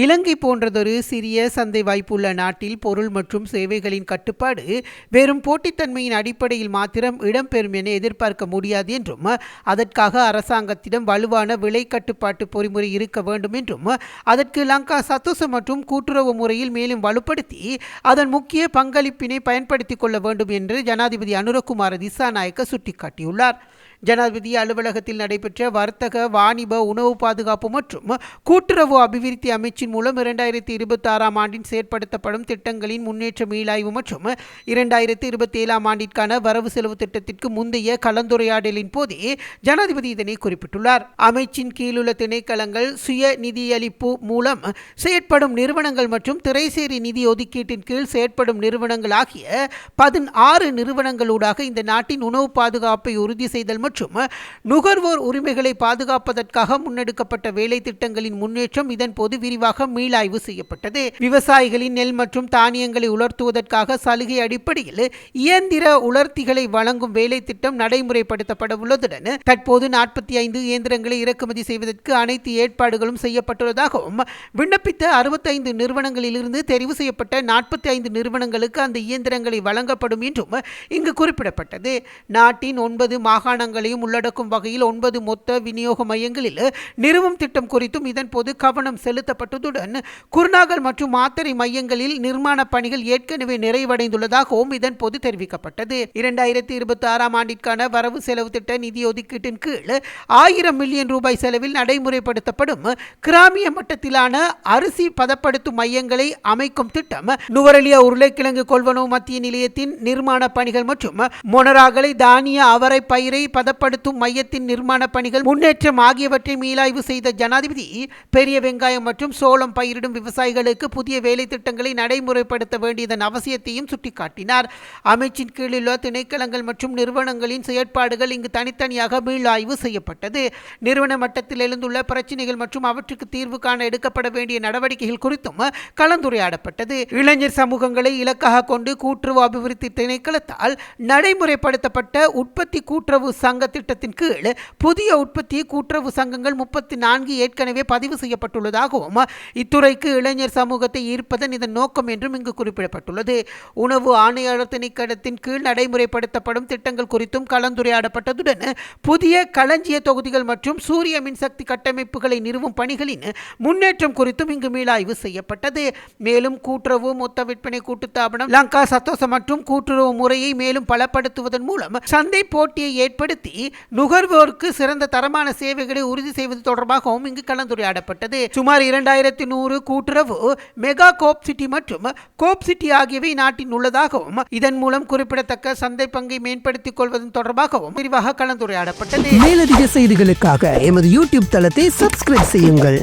இலங்கை போன்றதொரு சிறிய சந்தை வாய்ப்புள்ள நாட்டில் பொருள் மற்றும் சேவைகளின் கட்டுப்பாடு வெறும் போட்டித்தன்மையின் அடிப்படையில் மாத்திரம் இடம்பெறும் என எதிர்பார்க்க முடியாது என்றும் அதற்காக அரசாங்கத்திடம் வலுவான விலை கட்டுப்பாட்டு பொறிமுறை இருக்க வேண்டும் என்றும் அதற்கு லங்கா சத்தோச மற்றும் கூட்டுறவு முறையில் மேலும் வலுப்படுத்தி அதன் முக்கிய பங்களிப்பினை பயன்படுத்திக் கொள்ள வேண்டும் என்று ஜனாதிபதி அனுரகுமார திசாநாயக்க சுட்டிக்காட்டியுள்ளார். ஜனாதிபதி அலுவலகத்தில் நடைபெற்ற வர்த்தக வாணிப உணவு பாதுகாப்பு மற்றும் கூட்டுறவு அபிவிருத்தி அமைச்சின் மூலம் 2026 ஆண்டின் செயற்படுத்தப்படும் திட்டங்களின் முன்னேற்ற மீளாய்வு மற்றும் 2027 ஆண்டிற்கான வரவு செலவு திட்டத்திற்கு முந்தைய கலந்துரையாடலின் போதே ஜனாதிபதி இதனை குறிப்பிட்டுள்ளார். அமைச்சின் கீழுள்ள திணைக்களங்கள் சுய நிதியளிப்பு மூலம் செயற்படும் நிறுவனங்கள் மற்றும் திரைசேரி நிதி ஒதுக்கீட்டின் கீழ் செயற்படும் நிறுவனங்கள் ஆகிய 16 நிறுவனங்களூடாக இந்த நாட்டின் உணவு பாதுகாப்பை உறுதி செய்தல் மற்றும் நுகர்வோர் உரிமைகளை பாதுகாப்பதற்காக முன்னெடுக்கப்பட்ட வேலை திட்டங்களின் முன்னேற்றம் இதன் போது விரிவாக மீளாய்வு செய்யப்பட்டது. விவசாயிகளின் நெல் மற்றும் தானியங்களை உலர்த்துவதற்காக சலுகை அடிப்படையில் இயந்திர உலர்த்திகளை வழங்கும் வேலை திட்டம் நடைமுறைப்படுத்தப்பட உள்ளதுடன் தற்போது 45 இயந்திரங்களை இறக்குமதி செய்வதற்கு அனைத்து ஏற்பாடுகளும் செய்யப்பட்டுள்ளதாகவும் விண்ணப்பித்த 65 நிறுவனங்களிலிருந்து தெரிவு செய்யப்பட்ட 45 நிறுவனங்களுக்கு அந்த இயந்திரங்களை வழங்கப்படும் என்றும் இங்கு குறிப்பிடப்பட்டது. நாட்டின் 9 மாகாணங்களையும் உள்ளடக்கும் வகையில் 9 மொத்த விநியோக மையங்களில் நிறுவும் திட்டம் குறித்தும் இதன் போது கவனம் செலுத்தப்பட்டதுடன் குருநாகல் மற்றும் மாத்தறை மையங்களில் நிர்மாண பணிகள் ஏற்கனவே நிறைவடைந்துள்ளதாகவும் இதன் போது தெரிவிக்கப்பட்டது. 2026 ஆண்டிற்கான வரவு செலவு திட்ட நிதி ஒதுக்கீட்டின் கீழ் 1000 மில்லியன் ரூபாய் செலவில் நடைமுறைப்படுத்தப்படும் கிராமிய மட்டத்திலான அரிசி பதப்படுத்தும் மையங்களை அமைக்கும் திட்டம், நுவரெலியா உருளைக்கிழங்கு கொள்வனவு மத்திய நிலையத்தின் நிர்மாண பணிகள் மற்றும் மொனராகலை தானிய அவரை பயிரை பதப்படுத்தும் மையத்தின் நிர்மாண பணிகள் முன்னேற்றம் ஆகியவற்றை மீளாய்வு செய்த ஜனாதிபதி பெரிய வெங்காயம் மற்றும் சோளம் பயிரிடும் விவசாயிகளுக்கு புதிய வேலை திட்டங்களை நடைமுறைப்படுத்த வேண்டியதன் அவசியத்தையும் சுட்டிக்காட்டினார். அமைச்சின் கீழுள்ள திணைக்களங்கள் மற்றும் நிறுவனங்களின் செயற்பாடுகள் இங்கு தனித்தனியாக மீளாய்வு செய்யப்பட்டது. நிறுவன மட்டத்தில் எழுந்துள்ள பிரச்சினைகள் மற்றும் அவற்றுக்கு தீர்வு காண எடுக்கப்பட வேண்டிய நடவடிக்கைகள் குறித்தும் கலந்துரையாடப்பட்டது. இளைஞர் சமூகங்களை இலக்காக கொண்டு கூட்டுறவு அபிவிருத்தி திணைக்களத்தால் நடைமுறைப்படுத்தப்பட்ட உற்பத்தி கூட்டுறவு சங்க திட்டத்தின் கீழ் புதிய உற்பத்தி கூட்டுறவு சங்கங்கள் 34 ஏற்கனவே பதிவு செய்யப்பட்டுள்ளதாகவும் இத்துறைக்கு இளைஞர் சமூகத்தை ஈர்ப்பதன் இதன் நோக்கம் என்றும் இங்கு குறிப்பிடப்பட்டுள்ளது. உணவு ஆணையாளர் திணைக்களத்தின் கீழ் நடைமுறைப்படுத்தப்படும் திட்டங்கள் குறித்தும் கலந்துரையாடப்பட்டதுடன் புதிய களஞ்சிய தொகுதிகள் மற்றும் சூரிய மின்சக்தி கட்டமைப்புகளை நிறுவும் பணிகளின் முன்னேற்றம் குறித்தும் இங்கு மீளாய்வு செய்யப்பட்டது. மேலும் கூட்டுறவு மொத்த விற்பனை கூட்டுத்தாபனம் லங்கா சத்தோச மற்றும் கூட்டுறவு முறையை மேலும் பலப்படுத்துவதன் மூலம் சந்தை போட்டியை ஏற்படுத்தி நுகர்வோருக்கு சிறந்த தரமான சேவைகளை உறுதி செய்வது தொடர்பாகவும் இங்கு கலந்துரையாடப்பட்டது. சுமார் 2100 கூட்டுறவு மெகா கோப் சிட்டி மற்றும் கோப் சிட்டி ஆகியவை நாட்டின் உள்ளதாகவும் இதன் மூலம் குறிப்பிடத்தக்க சந்தை பங்கை மேம்படுத்திக் கொள்வதன் தொடர்பாகவும் விரிவாக கலந்துரையாடப்பட்டது. மேலதிக செய்திகளுக்காக எமது யூடியூப் தளத்தை சப்ஸ்கிரைப் செய்யுங்கள்.